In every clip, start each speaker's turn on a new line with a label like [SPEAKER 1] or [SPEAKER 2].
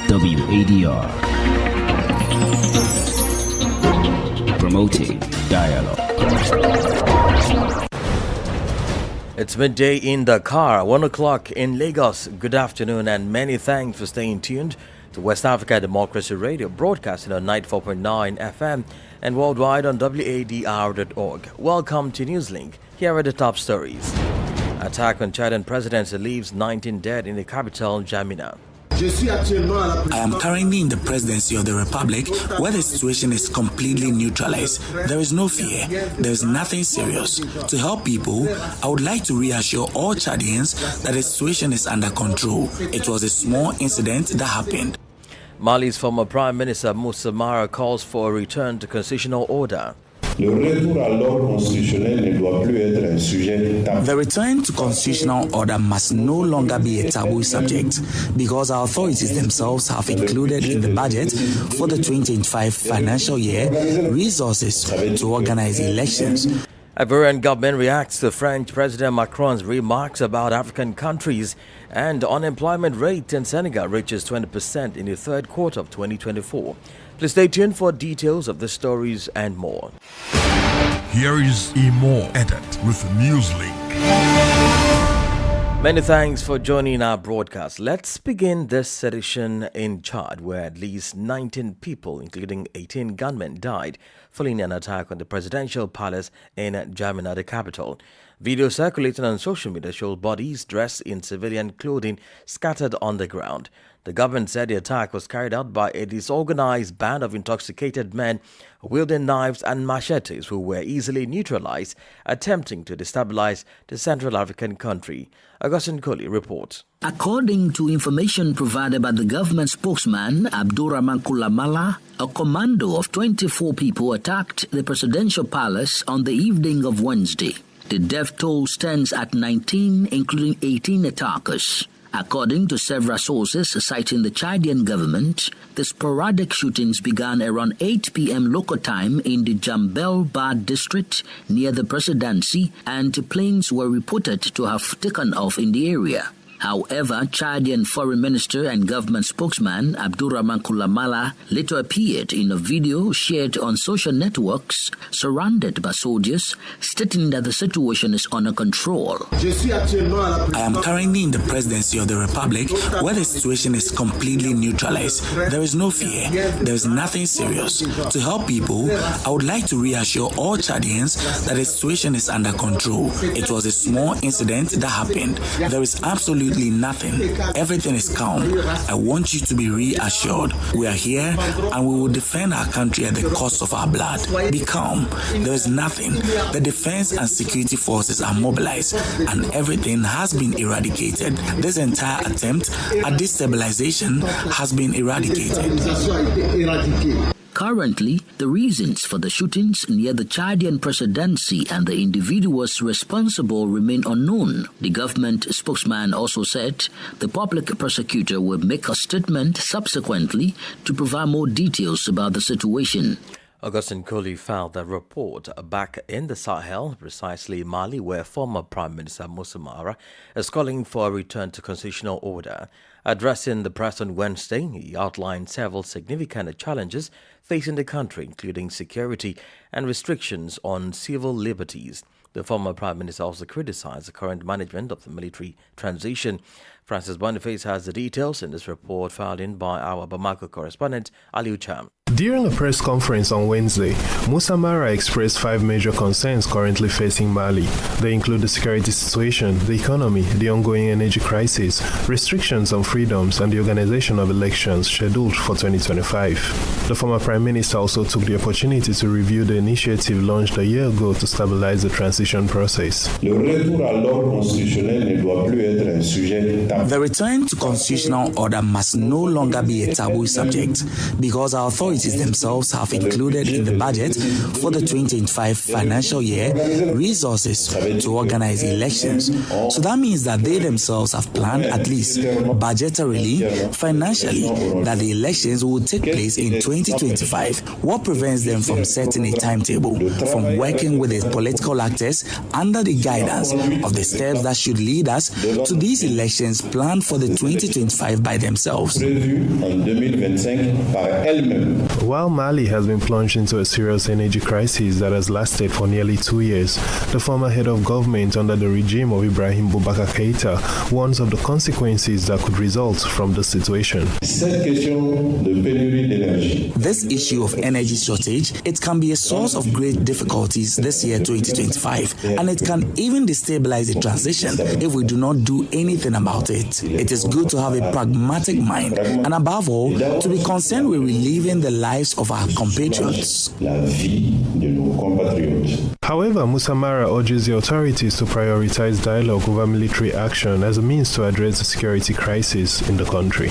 [SPEAKER 1] WADR, promoting dialogue.
[SPEAKER 2] It's midday in Dakar, 1 o'clock in Lagos. Good afternoon and many thanks for staying tuned to West Africa Democracy Radio, broadcasting on 94.9 FM and worldwide on WADR.org. Welcome to Newslink. Here are the top stories. Attack on Chadian presidency leaves 19 dead in the capital, N'Djamena.
[SPEAKER 3] I am currently in the presidency of the Republic where the situation is completely neutralized. There is no fear. There is nothing serious. To help people, I would like to reassure all Chadians that the situation is under control. It was a small incident that happened.
[SPEAKER 2] Mali's former Prime Minister Moussa Mara calls for a return to constitutional order.
[SPEAKER 4] Le retour à l'ordre constitutionnel ne doit plus être un sujet tabou.
[SPEAKER 3] The return to constitutional order must no longer be a taboo subject because our authorities themselves have included in the budget for the 2025 financial year resources to organize elections.
[SPEAKER 2] Ivorian government reacts to French President Macron's remarks about African countries, and unemployment rate in Senegal reaches 20% in the third quarter of 2024. Please stay tuned for details of the stories and more.
[SPEAKER 5] Here is Imo Edit with Newslink.
[SPEAKER 2] Many thanks for joining our broadcast. Let's begin this edition in Chad, where at least 19 people, including 18 gunmen, died following an attack on the presidential palace in N'Djamena, the capital. Video circulating on social media shows bodies dressed in civilian clothing scattered on the ground. The government said the attack was carried out by a disorganized band of intoxicated men wielding knives and machetes who were easily neutralized, attempting to destabilize the Central African country. Augustine Colley reports.
[SPEAKER 6] According to information provided by the government spokesman, Abdurrahman Kulamala, a commando of 24 people attacked the presidential palace on the evening of Wednesday. The death toll stands at 19, including 18 attackers. According to several sources citing the Chadian government, the sporadic shootings began around 8 p.m. local time in the Jambel Bad district near the presidency, and planes were reported to have taken off in the area. However, Chadian Foreign Minister and government spokesman Abdurrahman Kulamala later appeared in a video shared on social networks surrounded by soldiers, stating that the situation is under control.
[SPEAKER 3] I am currently in the presidency of the Republic where the situation is completely neutralized. There is no fear. There is nothing serious. To help people, I would like to reassure all Chadians that the situation is under control. It was a small incident that happened. There is absolutely nothing. Everything is calm. I want you to be reassured. We are here and we will defend our country at the cost of our blood. Be calm. There is nothing. The defense and security forces are mobilized and everything has been eradicated. This entire attempt at destabilization has been eradicated.
[SPEAKER 6] Currently, the reasons for the shootings near the Chadian presidency and the individuals responsible remain unknown. The government spokesman also said the public prosecutor will make a statement subsequently to provide more details about the situation.
[SPEAKER 2] Augustine Colley filed a report back in the Sahel, precisely Mali, where former Prime Minister Moussa Mara is calling for a return to constitutional order. Addressing the press on Wednesday, he outlined several significant challenges facing the country, including security and restrictions on civil liberties. The former Prime Minister also criticized the current management of the military transition. Francis Boniface has the details in this report filed in by our Bamako correspondent, Aliu Cham.
[SPEAKER 7] During a press conference on Wednesday, Moussa Mara expressed 5 major concerns currently facing Mali. They include the security situation, the economy, the ongoing energy crisis, restrictions on freedoms, and the organization of elections scheduled for 2025. The former Prime Minister also took the opportunity to review the initiative launched a year ago to stabilize the transition process.
[SPEAKER 4] Le retour à l'ordre constitutionnel ne doit plus être un sujet tabou.
[SPEAKER 3] The return to constitutional order must no longer be a taboo subject because our authorities themselves have included in the budget for the 2025 financial year resources to organize elections. So that means that they themselves have planned, at least budgetarily, financially, that the elections will take place in 2025. What prevents them from setting a timetable, from working with the political actors under the guidance of the steps that should lead us to these elections planned for the 2025 by themselves.
[SPEAKER 7] While Mali has been plunged into a serious energy crisis that has lasted for nearly 2 years, the former head of government under the regime of Ibrahim Boubacar Keïta warns of the consequences that could result from the situation.
[SPEAKER 3] This issue of energy shortage, it can be a source of great difficulties this year 2025, and it can even destabilize the transition if we do not do anything about it. It is good to have a pragmatic mind and above all to be concerned with relieving the lives of our compatriots.
[SPEAKER 7] However, Musa Mara urges the authorities to prioritize dialogue over military action as a means to address the security crisis in the country.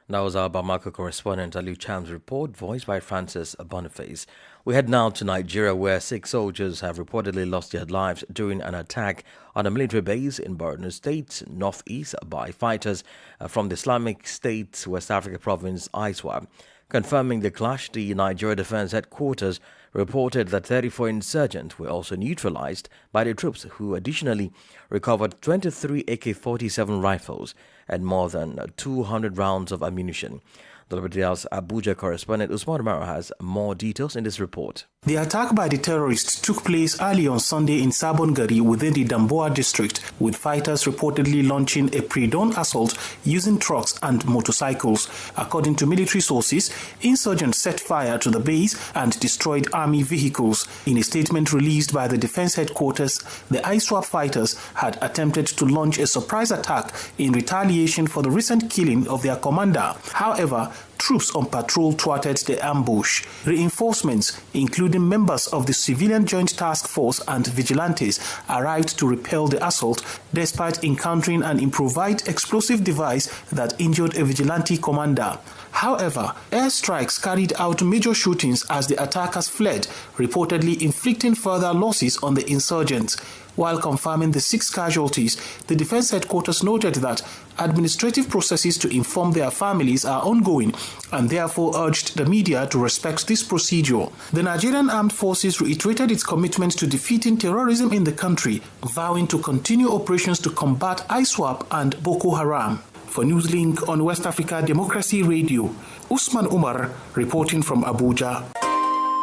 [SPEAKER 2] That was our Bamako correspondent Ali Cham's report, voiced by Francis Boniface. We head now to Nigeria, where 6 soldiers have reportedly lost their lives during an attack on a military base in Borno State, northeast, by fighters from the Islamic State West Africa province, OSIWA. Confirming the clash, the Nigeria Defense Headquarters reported that 34 insurgents were also neutralized by the troops, who additionally recovered 23 AK-47 rifles and more than 200 rounds of ammunition. The WDL's Abuja correspondent Usman Mara has more details in this report.
[SPEAKER 1] The attack by the terrorists took place early on Sunday in Sabongari within the Damboa district, with fighters reportedly launching a pre-dawn assault using trucks and motorcycles. According to military sources, insurgents set fire to the base and destroyed army vehicles. In a statement released by the defense headquarters, the ISWAP fighters had attempted to launch a surprise attack in retaliation for the recent killing of their commander. However, troops on patrol thwarted the ambush. Reinforcements, including members of the Civilian Joint Task Force and vigilantes, arrived to repel the assault despite encountering an improvised explosive device that injured a vigilante commander. However, airstrikes carried out major shootings as the attackers fled, reportedly inflicting further losses on the insurgents. While confirming the 6 casualties, the defense headquarters noted that administrative processes to inform their families are ongoing and therefore urged the media to respect this procedure. The Nigerian Armed Forces reiterated its commitment to defeating terrorism in the country, vowing to continue operations to combat ISWAP and Boko Haram. For Newslink on West Africa Democracy Radio, Usman Umar reporting from Abuja.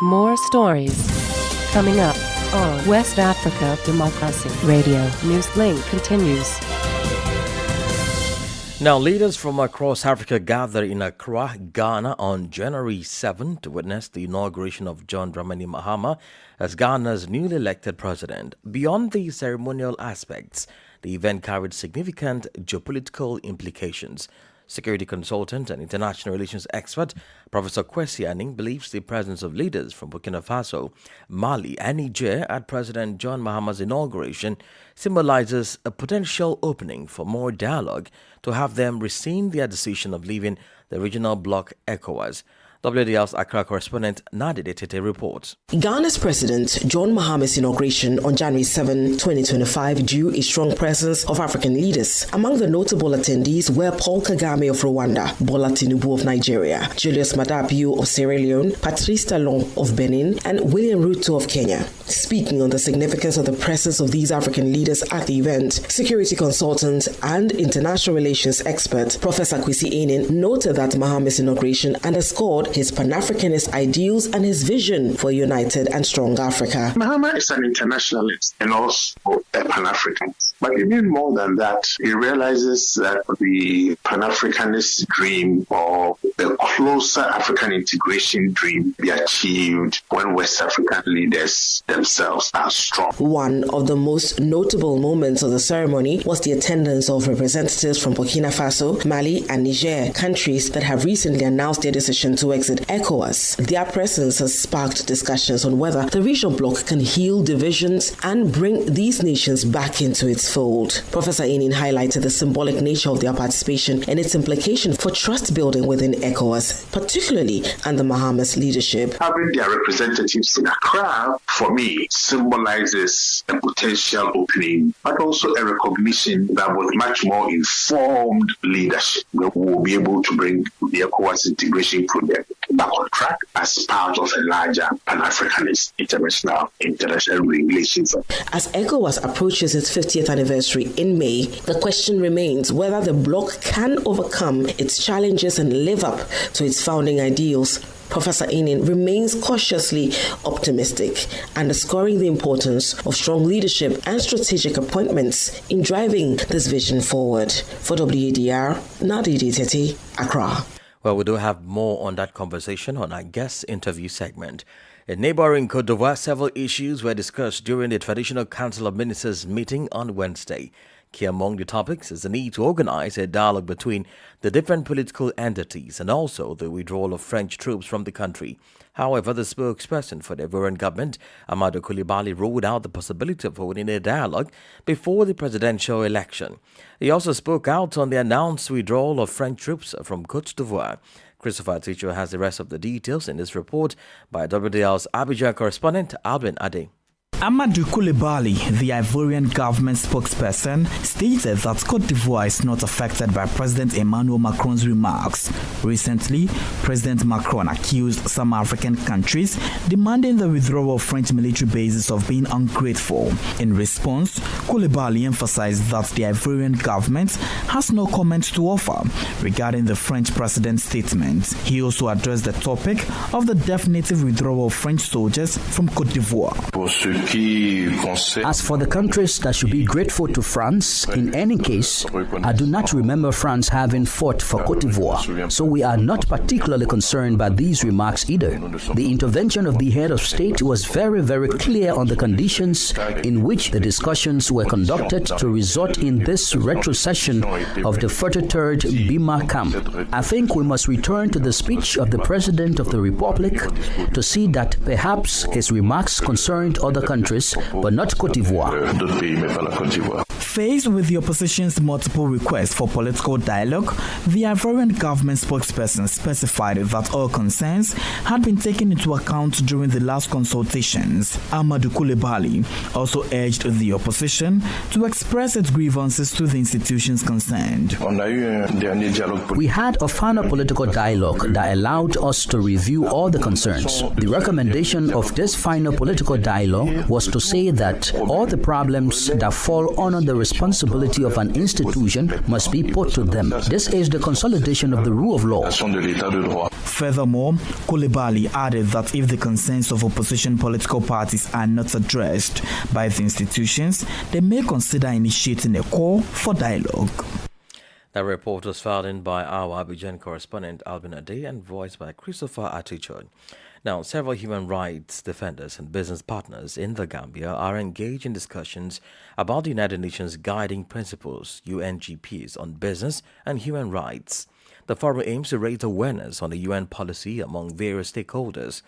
[SPEAKER 8] More stories coming up on West Africa Democracy Radio. Newslink continues.
[SPEAKER 2] Now, leaders from across Africa gather in Accra, Ghana on January 7 to witness the inauguration of John Dramani Mahama as Ghana's newly elected president. Beyond the ceremonial aspects, the event carried significant geopolitical implications. Security consultant and international relations expert Professor Kwesi Anning believes the presence of leaders from Burkina Faso, Mali and Niger at President John Mahama's inauguration symbolizes a potential opening for more dialogue to have them rescind their decision of leaving the regional bloc ECOWAS. WDL's Accra correspondent Nadi Tete reports.
[SPEAKER 9] Ghana's President John Mahama's inauguration on January 7, 2025 drew a strong presence of African leaders. Among the notable attendees were Paul Kagame of Rwanda, Bola Tinubu of Nigeria, Julius Maada Bio of Sierra Leone, Patrice Talon of Benin, and William Ruto of Kenya. Speaking on the significance of the presence of these African leaders at the event, security consultant and international relations expert Professor Kwesi Anning noted that Mahama's inauguration underscored his Pan-Africanist ideals and his vision for a united and strong Africa.
[SPEAKER 10] Mahama is an internationalist and also a Pan-Africanist. But even more than that, he realizes that the Pan-Africanist dream or the closer African integration dream be achieved when West African leaders themselves are strong.
[SPEAKER 9] One of the most notable moments of the ceremony was the attendance of representatives from Burkina Faso, Mali, and Niger, countries that have recently announced their decision to exit ECOWAS. Their presence has sparked discussions on whether the regional bloc can heal divisions and bring these nations back into its fold. Professor Anning highlighted the symbolic nature of their participation and its implication for trust building within ECOWAS, particularly under Mahama's leadership.
[SPEAKER 10] Having their representatives in Accra, for me, symbolizes a potential opening, but also a recognition that with much more informed leadership, we will be able to bring the ECOWAS integration project back on track as part of a larger Pan-Africanist international relations.
[SPEAKER 9] As ECOWAS approaches its 50th anniversary in May, the question remains whether the bloc can overcome its challenges and live up to its founding ideals. Professor Inin remains cautiously optimistic, underscoring the importance of strong leadership and strategic appointments in driving this vision forward. For WADR, Nadidi Teti, Accra.
[SPEAKER 2] Well, we do have more on that conversation on our guest interview segment. In neighboring Côte d'Ivoire, several issues were discussed during the Traditional Council of Ministers meeting on Wednesday. Key among the topics is the need to organize a dialogue between the different political entities and also the withdrawal of French troops from the country. However, the spokesperson for the Ivorian government, Amadou Coulibaly, ruled out the possibility of holding a dialogue before the presidential election. He also spoke out on the announced withdrawal of French troops from Côte d'Ivoire. Christopher Aticho has the rest of the details in this report by WDL's Abidjan correspondent Alvin Ade.
[SPEAKER 11] Amadou Coulibaly, the Ivorian government spokesperson, stated that Côte d'Ivoire is not affected by President Emmanuel Macron's remarks. Recently, President Macron accused some African countries demanding the withdrawal of French military bases of being ungrateful. In response, Coulibaly emphasized that the Ivorian government has no comment to offer regarding the French president's statement. He also addressed the topic of the definitive withdrawal of French soldiers from Côte d'Ivoire.
[SPEAKER 6] As for the countries that should be grateful to France, in any case, I do not remember France having fought for Côte d'Ivoire, so we are not particularly concerned by these remarks either. The intervention of the head of state was very, very clear on the conditions in which the discussions were conducted to result in this retrocession of the 43rd Bima camp. I think we must return to the speech of the President of the Republic to see that perhaps his remarks concerned other countries, but not Côte d'Ivoire.
[SPEAKER 11] Faced with the opposition's multiple requests for political dialogue, the Ivorian government spokesperson specified that all concerns had been taken into account during the last consultations. Amadou Coulibaly also urged the opposition to express its grievances to the institutions concerned.
[SPEAKER 6] We had a final political dialogue that allowed us to review all the concerns. The recommendation of this final political dialogue was to say that all the problems that fall under the responsibility of an institution must be put to them. This is the consolidation of the rule of law.
[SPEAKER 11] Furthermore, Coulibaly added that if the concerns of opposition political parties are not addressed by the institutions, they may consider initiating a call for dialogue.
[SPEAKER 2] That report was filed in by our Abidjan correspondent Alvin Ade and voiced by Christopher Aticho. Now, several human rights defenders and business partners in the Gambia are engaged in discussions about the United Nations Guiding Principles, UNGPs, on business and human rights. The forum aims to raise awareness on the UN policy among various stakeholders.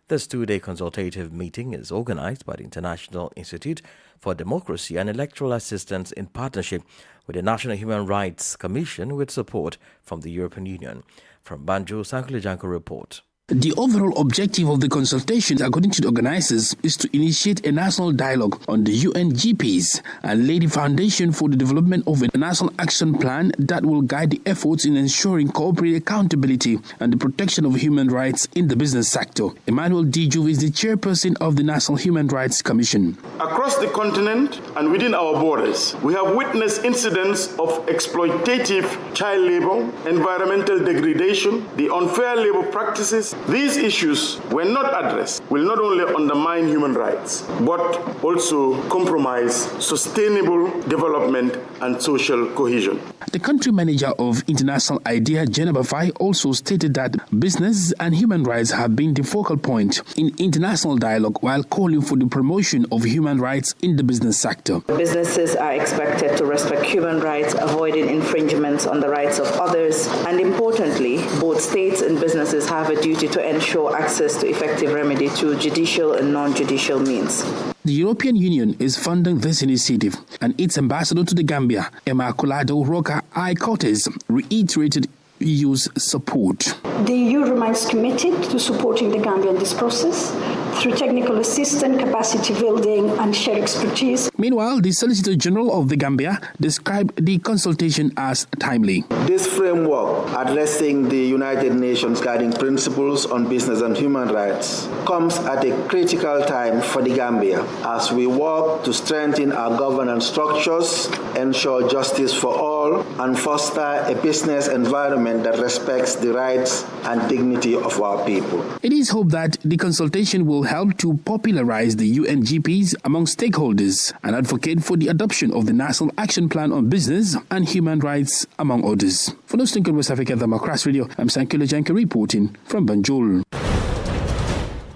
[SPEAKER 2] This two-day consultative meeting is organized by the International Institute for Democracy and Electoral Assistance in partnership with the National Human Rights Commission with support from the European Union. From Banjo, Sankulijanko report.
[SPEAKER 12] The overall objective of the consultation, according to the organizers, is to initiate a national dialogue on the UNGPs and lay the foundation for the development of a national action plan that will guide the efforts in ensuring corporate accountability and the protection of human rights in the business sector. Emmanuel Diju is the chairperson of the National Human Rights Commission.
[SPEAKER 13] Across the continent and within our borders, we have witnessed incidents of exploitative child labor, environmental degradation, the unfair labor practices. These issues, when not addressed, will not only undermine human rights, but also compromise sustainable development and social cohesion.
[SPEAKER 12] The country manager of International IDEA, Jennifer Fay, also stated that business and human rights have been the focal point in international dialogue while calling for the promotion of human rights in the business sector.
[SPEAKER 14] Businesses are expected to respect human rights, avoiding infringements on the rights of others, and importantly, both states and businesses have a duty to ensure access to effective remedy through judicial and non-judicial means.
[SPEAKER 12] The European Union is funding this initiative, and its ambassador to the Gambia, Immaculado Roca I. Cortez, reiterated EU's support.
[SPEAKER 15] The EU remains committed to supporting the Gambia in this process. through technical assistance, capacity building, and shared expertise.
[SPEAKER 12] Meanwhile, the Solicitor General of the Gambia described the consultation as timely.
[SPEAKER 16] This framework addressing the United Nations Guiding Principles on Business and Human Rights comes at a critical time for the Gambia as we work to strengthen our governance structures, ensure justice for all, and foster a business environment that respects the rights and dignity of our people.
[SPEAKER 12] It is hoped that the consultation will help to popularize the UNGPs among stakeholders and advocate for the adoption of the National Action Plan on Business and Human Rights, among others. For News Link in West Africa, the Macross Radio, I'm Sankila Janka reporting from Banjul.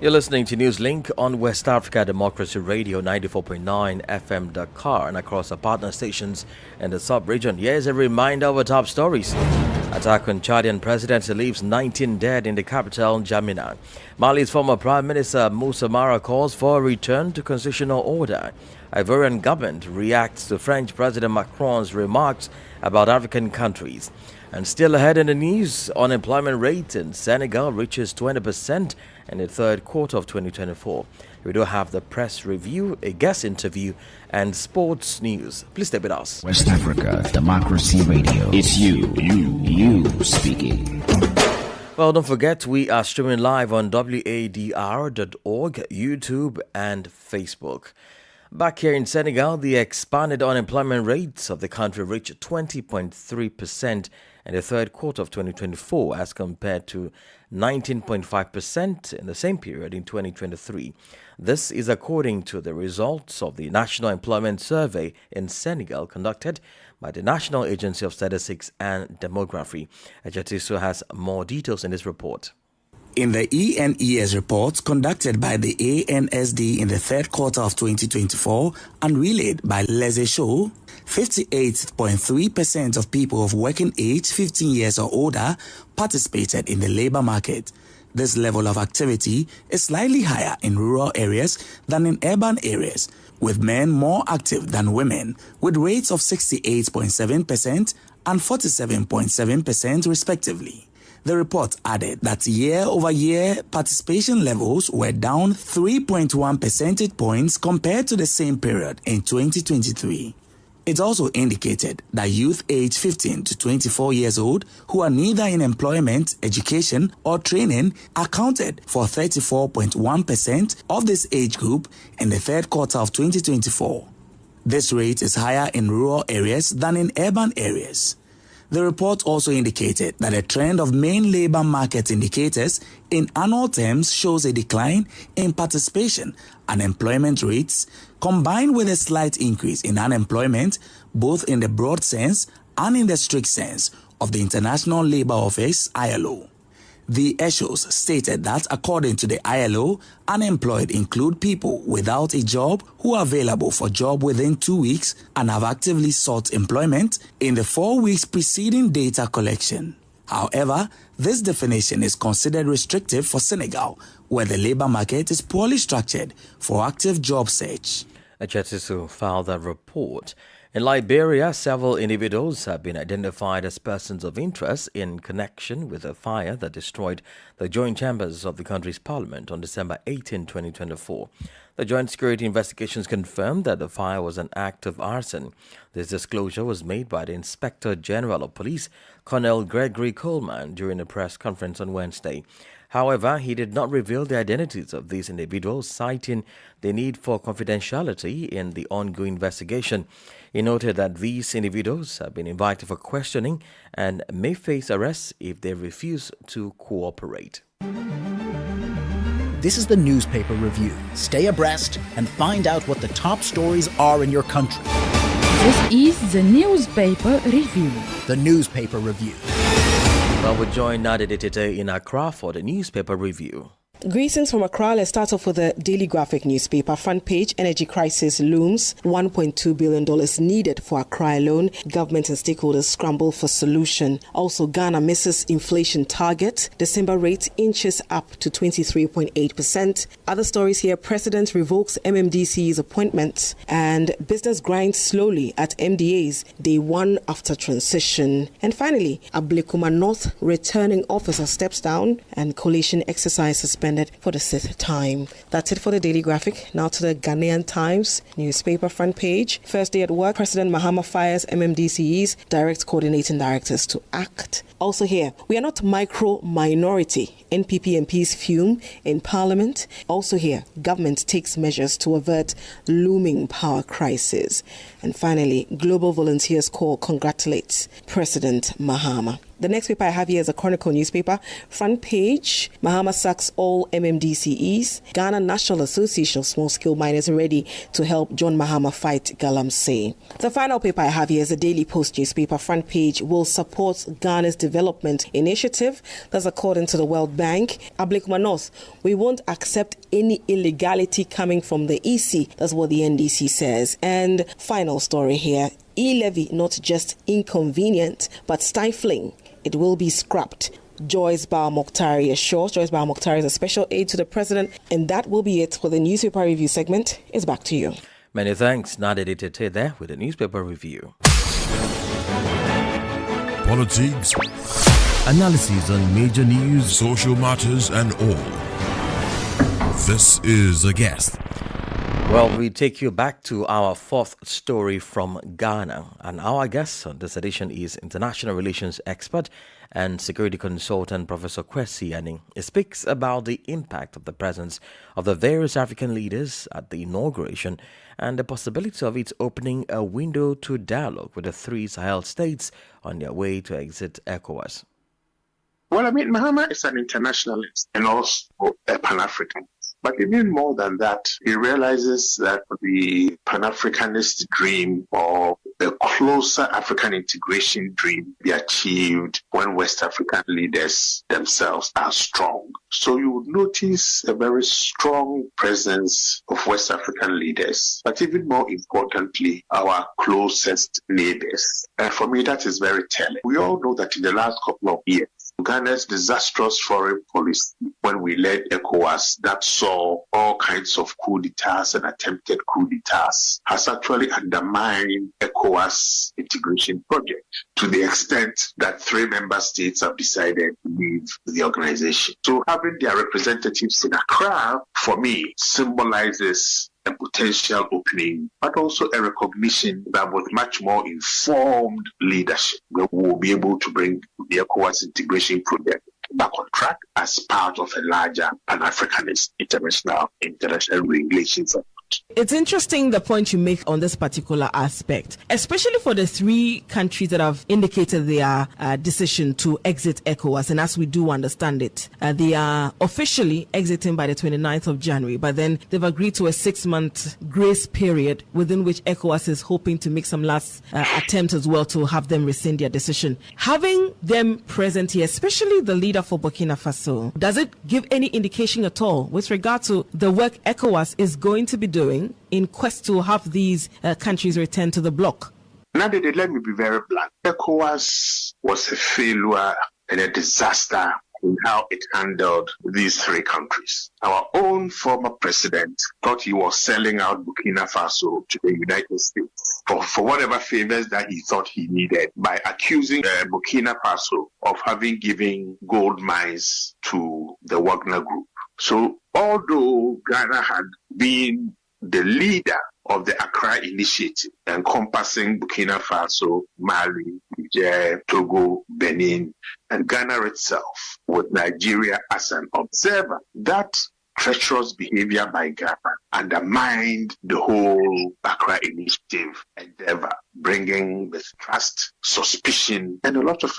[SPEAKER 2] You're listening to Newslink on West Africa Democracy Radio 94.9 FM Dakar and across our partner stations in the sub-region. Here's a reminder of our top stories. Attack on Chadian president leaves 19 dead in the capital, N'Djamena. Mali's former Prime Minister Moussa Mara calls for a return to constitutional order. Ivorian government reacts to French President Macron's remarks about African countries. And still ahead in the news, unemployment rate in Senegal reaches 20% in the third quarter of 2024. We do have the press review, a guest interview, and sports news. Please stay with us.
[SPEAKER 17] West Africa Democracy Radio. It's you speaking.
[SPEAKER 2] Well, don't forget, we are streaming live on wadr.org, YouTube, and Facebook. Back here in Senegal, the expanded unemployment rates of the country reached 20.3% in the third quarter of 2024 as compared to 19.5% in the same period in 2023. This is according to the results of the National Employment Survey in Senegal conducted by the National Agency of Statistics and Demography. Ajatiso has more details in this report.
[SPEAKER 3] In the ENES report conducted by the ANSD in the third quarter of 2024 and relayed by Les Echos, 58.3% of people of working age 15 years or older participated in the labor market. This level of activity is slightly higher in rural areas than in urban areas, with men more active than women, with rates of 68.7% and 47.7% respectively. The report added that year-over-year participation levels were down 3.1 percentage points compared to the same period in 2023. It also indicated that youth aged 15 to 24 years old who are neither in employment, education, or training accounted for 34.1% of this age group in the third quarter of 2024. This rate is higher in rural areas than in urban areas. The report also indicated that a trend of main labor market indicators in annual terms shows a decline in participation and employment rates, combined with a slight increase in unemployment, both in the broad sense and in the strict sense of the International Labour Office, ILO. The Echos stated that according to the ILO, unemployed include people without a job who are available for job within 2 weeks and have actively sought employment in the 4 weeks preceding data collection. However, this definition is considered restrictive for Senegal, where the labor market is poorly structured for active job search.
[SPEAKER 2] Ajetisu filed a report. In Liberia, several individuals have been identified as persons of interest in connection with a fire that destroyed the joint chambers of the country's parliament on December 18, 2024. The Joint Security Investigations confirmed that the fire was an act of arson. This disclosure was made by the Inspector General of Police, Colonel Gregory Coleman, during a press conference on Wednesday. However, he did not reveal the identities of these individuals, citing the need for confidentiality in the ongoing investigation. He noted that these individuals have been invited for questioning and may face arrest if they refuse to cooperate.
[SPEAKER 18] This is the newspaper review. Stay abreast and find out what the top stories are in your country.
[SPEAKER 19] This is the newspaper review.
[SPEAKER 18] The newspaper review.
[SPEAKER 2] Well, we're joined now today in Accra for the newspaper review.
[SPEAKER 9] Greetings from Accra. Let's start off with the Daily Graphic newspaper. Front page, energy crisis looms. $1.2 billion needed for Accra alone. Government and stakeholders scramble for solution. Also, Ghana misses inflation target. December rate inches up to 23.8%. Other stories here, President revokes MMDC's appointment. And business grinds slowly at MDA's day one after transition. And finally, Ablekuma North returning officer steps down and coalition exercise suspended extended for the 6th time. That's it for the Daily Graphic. Now to the Ghanaian Times newspaper front page. First day at work, President Mahama fires MMDCEs, directs coordinating directors to act. Also here, we are not micro-minority. NPP MPs fume in Parliament. Also here, government takes measures to avert looming power crisis. And finally, Global Volunteers Corps congratulates President Mahama. The next paper I have here is a Chronicle newspaper. Front page, Mahama sacks all MMDCEs. Ghana National Association of Small-Scale Miners ready to help John Mahama fight galamsey. The final paper I have here is the Daily Post newspaper. Front page will support Ghana's development initiative. That's according to the World Bank. Ablikuma North, we won't accept any illegality coming from the EC. That's what the NDC says. And final story here, e-levy not just inconvenient but stifling. It will be scrapped. Joyce Bar Mokhtari assures. Joyce Bar Mokhtari is a special aide to the president. And that will be it for the newspaper review segment. It's back to you.
[SPEAKER 2] Many thanks, Nadia Tete there with the newspaper review.
[SPEAKER 5] Politics, analysis on major news, social matters, and all. This is A Guest.
[SPEAKER 2] Well, we take you back to our fourth story from Ghana. And our guest on this edition is international relations expert and security consultant Professor Kwesi Anning. He speaks about the impact of the presence of the various African leaders at the inauguration and the possibility of it opening a window to dialogue with the three Sahel states on their way to exit ECOWAS.
[SPEAKER 10] Well, Mahama is an internationalist and also a Pan-African. But even more than that, he realizes that the Pan-Africanist dream or the closer African integration dream be achieved when West African leaders themselves are strong. So you would notice a very strong presence of West African leaders, but even more importantly, our closest neighbors. And for me, that is very telling. We all know that in the last couple of years, Ghana's disastrous foreign policy, when we led ECOWAS, that saw all kinds of coups d'etats and attempted coups d'etats, has actually undermined ECOWAS integration project to the extent that 3 member states have decided to leave the organization. So having their representatives in Accra, for me, symbolizes a potential opening, but also a recognition that with much more informed leadership, we will be able to bring the ECOWAS integration project back on track as part of a larger Pan-Africanist international relations.
[SPEAKER 9] It's interesting the point you make on this particular aspect, especially for the 3 countries that have indicated their decision to exit ECOWAS. And as we do understand it, they are officially exiting by the 29th of January, but then they've agreed to a 6-month grace period within which ECOWAS is hoping to make some last attempt as well to have them rescind their decision. Having them present here, especially the leader for Burkina Faso, does it give any indication at all with regard to the work ECOWAS is going to be doing in quest to have these countries return to the bloc?
[SPEAKER 10] Now, let me be very blunt. ECOWAS was a failure and a disaster in how it handled these 3 countries. Our own former president thought he was selling out Burkina Faso to the United States for whatever favors that he thought he needed by accusing Burkina Faso of having given gold mines to the Wagner Group. So although Ghana had been the leader of the Accra Initiative, encompassing Burkina Faso, Mali, Niger, Togo, Benin, and Ghana itself, with Nigeria as an observer, that treacherous behavior by Ghana undermined the whole Accra Initiative endeavor, bringing mistrust, suspicion, and a lot of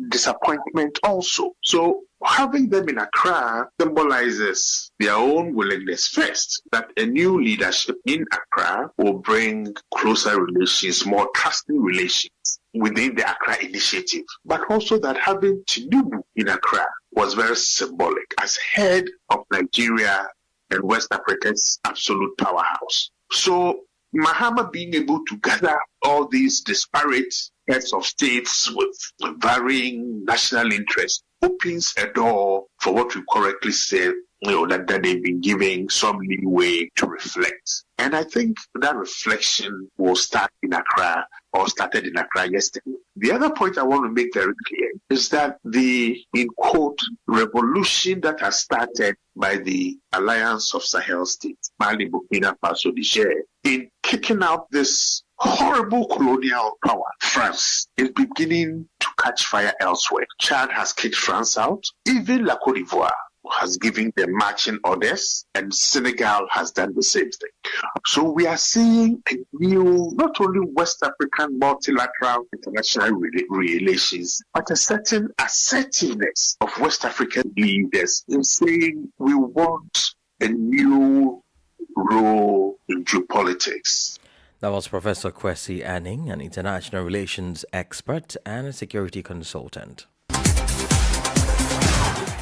[SPEAKER 10] disappointment also. So having them in Accra symbolizes their own willingness first, that a new leadership in Accra will bring closer relations, more trusting relations within the Accra Initiative, but also that having Tinubu in Accra was very symbolic as head of Nigeria and West Africa's absolute powerhouse. So Mahama being able to gather all these disparate heads of states with varying national interests opens a door for what we correctly say, that they've been giving some leeway to reflect. And I think that reflection will start in Accra, or started in Accra yesterday. The other point I want to make very clear is that the, in quote, revolution that has started by the Alliance of Sahel States, Mali, Burkina Faso, Chez, in kicking out this horrible colonial power, France, is beginning to catch fire elsewhere. Chad has kicked France out. Even La Côte d'Ivoire has given them marching orders, and Senegal has done the same thing. So we are seeing a new, not only West African multilateral international relations, but a certain assertiveness of West African leaders in saying we want a new role in geopolitics.
[SPEAKER 2] That was Professor Kwesi Anning, an international relations expert and a security consultant.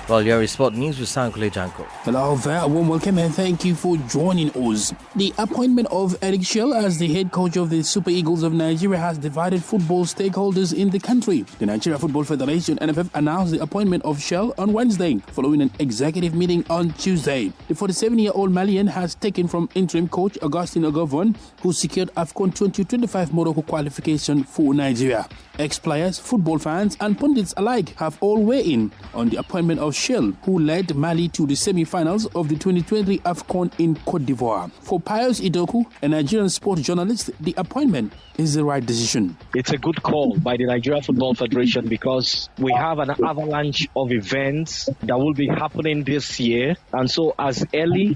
[SPEAKER 2] Well, here is Sport News with Sankule Janko.
[SPEAKER 12] Hello there, a warm welcome and thank you for joining us. The appointment of Eric Shell as the head coach of the Super Eagles of Nigeria has divided football stakeholders in the country. The Nigeria Football Federation, NFF, announced the appointment of Shell on Wednesday, following an executive meeting on Tuesday. The 47-year-old Malian has taken from interim coach Augustin Ogovon, who secured AFCON 2025 Morocco qualification for Nigeria. Ex-players, football fans and pundits alike have all weighed in on the appointment of Shell, who led Mali to the semi-finals of the 2020 AFCON in Côte d'Ivoire. For Pius Idoku, a Nigerian sports journalist, the appointment is the right decision.
[SPEAKER 20] It's a good call by the Nigeria Football Federation because we have an avalanche of events that will be happening this year. And so as early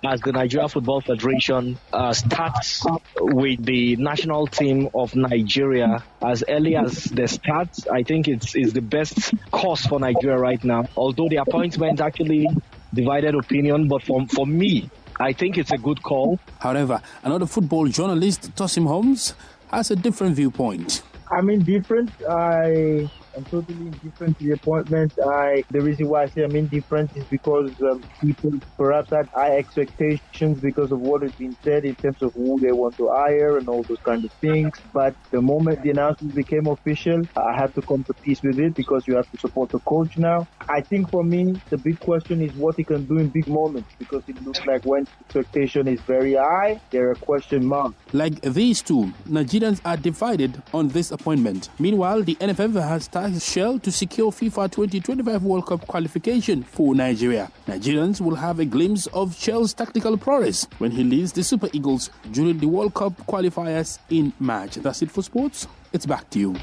[SPEAKER 20] as the Nigeria Football Federation starts with the national team of Nigeria, as early as the start, I think it's the best course for Nigeria right now. Although the appointment actually divided opinion, but for me, I think it's a good call.
[SPEAKER 12] However, another football journalist, Tosim Holmes, has a different viewpoint.
[SPEAKER 21] I'm indifferent. I'm totally indifferent to the appointment. The reason why I say I'm indifferent is because people perhaps had high expectations because of what has been said in terms of who they want to hire and all those kind of things. But the moment the announcement became official, I had to come to peace with it because you have to support the coach now. I think for me, the big question is what he can do in big moments, because it looks like when expectation is very high, there are question marks.
[SPEAKER 12] Like these two, Nigerians are divided on this appointment. Meanwhile, the NFF has tasked Shell to secure FIFA 2025 World Cup qualification for Nigeria. Nigerians will have a glimpse of Shell's tactical prowess when he leads the Super Eagles during the World Cup qualifiers in March. That's it for sports. It's back to you.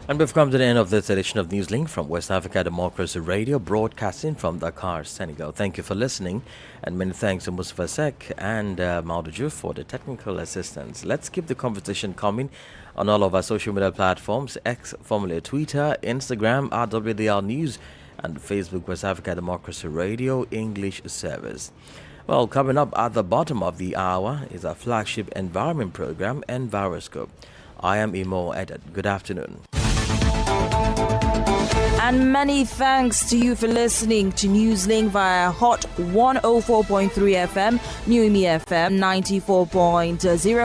[SPEAKER 2] And we've come to the end of this edition of Newslink from West Africa Democracy Radio, broadcasting from Dakar, Senegal. Thank you for listening, and many thanks to Mustafa Sek and Mauduju for the technical assistance. Let's keep the conversation coming on all of our social media platforms, X, formerly Twitter, Instagram, RWDR News, and Facebook West Africa Democracy Radio English service. Well, coming up at the bottom of the hour is our flagship environment program, Enviroscope. I am Imo Edet. Good afternoon.
[SPEAKER 22] And many thanks to you for listening to Newslink via Hot 104.3 FM, New Me FM 94.0.